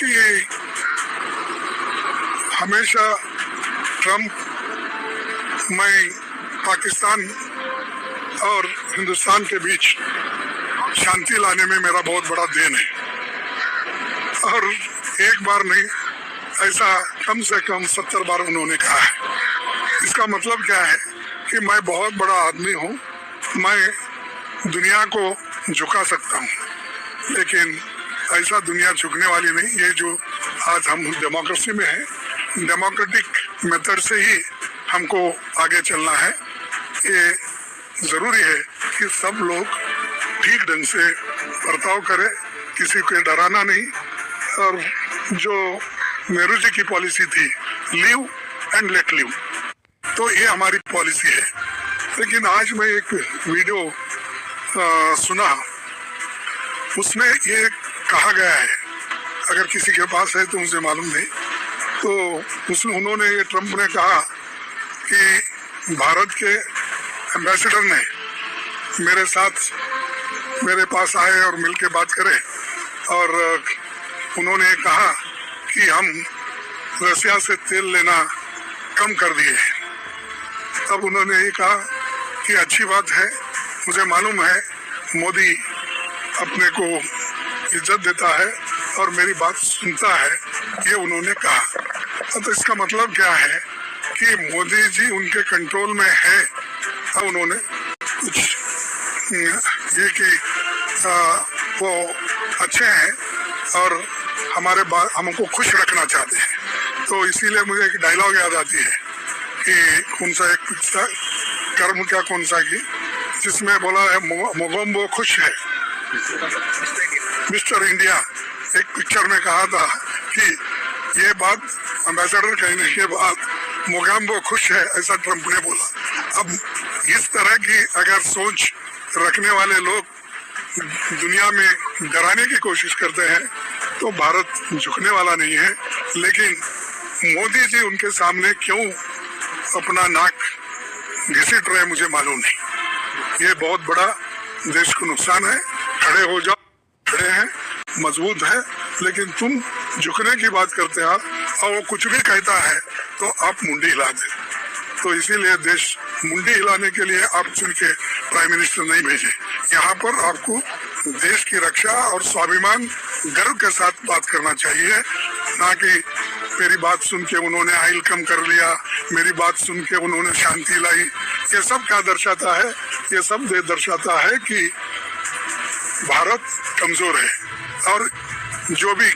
कि हमेशा ट्रम्प मैं पाकिस्तान और हिंदुस्तान के बीच शांति लाने में मेरा बहुत बड़ा देन है, और एक बार नहीं, ऐसा कम से कम 70 बार उन्होंने कहा है। इसका मतलब क्या है कि मैं बहुत बड़ा आदमी हूँ, मैं दुनिया को झुका सकता हूँ, लेकिन ऐसा दुनिया झुकने वाली नहीं। ये जो आज हम डेमोक्रेसी में है, डेमोक्रेटिक मेथड से ही हमको आगे चलना है। ये जरूरी है कि सब लोग ठीक ढंग से बर्ताव करें, किसी को डराना नहीं। और जो नेहरू जी की पॉलिसी थी, लिव एंड लेट लिव, तो ये हमारी पॉलिसी है। लेकिन आज मैं एक वीडियो सुना, उसमें ये कहा गया है, अगर किसी के पास है तो मुझे मालूम नहीं, तो उसमें उन्होंने, ट्रम्प ने कहा कि भारत के एम्बेसडर ने मेरे साथ मेरे पास आए और मिलके बात करें, और उन्होंने कहा कि हम रसिया से तेल लेना कम कर दिए। तब उन्होंने ये कहा कि अच्छी बात है, मुझे मालूम है मोदी अपने को इज्जत देता है और मेरी बात सुनता है, ये उन्होंने कहा। तो इसका मतलब क्या है कि मोदी जी उनके कंट्रोल में है। अब उन्होंने कुछ ये कि वो अच्छे हैं और हमको खुश रखना चाहते हैं। तो इसीलिए मुझे एक डायलॉग याद आती है कि कौन सा एक कर्म क्या कौन सा की, जिसमें बोला है मोगम्बो खुश है, मिस्टर इंडिया। एक पिक्चर में कहा था कि ये बात एम्बेसडर कहने के बाद मोगम्बो खुश है, ऐसा ट्रम्प ने बोला। अब इस तरह की अगर सोच रखने वाले लोग दुनिया में डराने की कोशिश करते हैं तो भारत झुकने वाला नहीं है। लेकिन मोदी जी उनके सामने क्यों अपना नाक घसीट रहे, मुझे मालूम नहीं। ये बहुत बड़ा देश को नुकसान है। खड़े हो जाओ, खड़े हैं, मजबूत है, लेकिन तुम झुकने की बात करते हो और वो कुछ भी कहता है तो आप मुंडी हिला दे। तो इसीलिए देश मुंडी हिलाने के लिए आप चुन के प्राइम मिनिस्टर नहीं भेजे। यहाँ पर आपको देश की रक्षा और स्वाभिमान गर्व के साथ बात करना चाहिए, ना कि मेरी बात सुन के उन्होंने आयल कम कर लिया, मेरी बात सुन के उन्होंने शांति लाई। ये सब क्या दर्शाता है? ये सब दर्शाता है कि भारत कमजोर है, और जो भी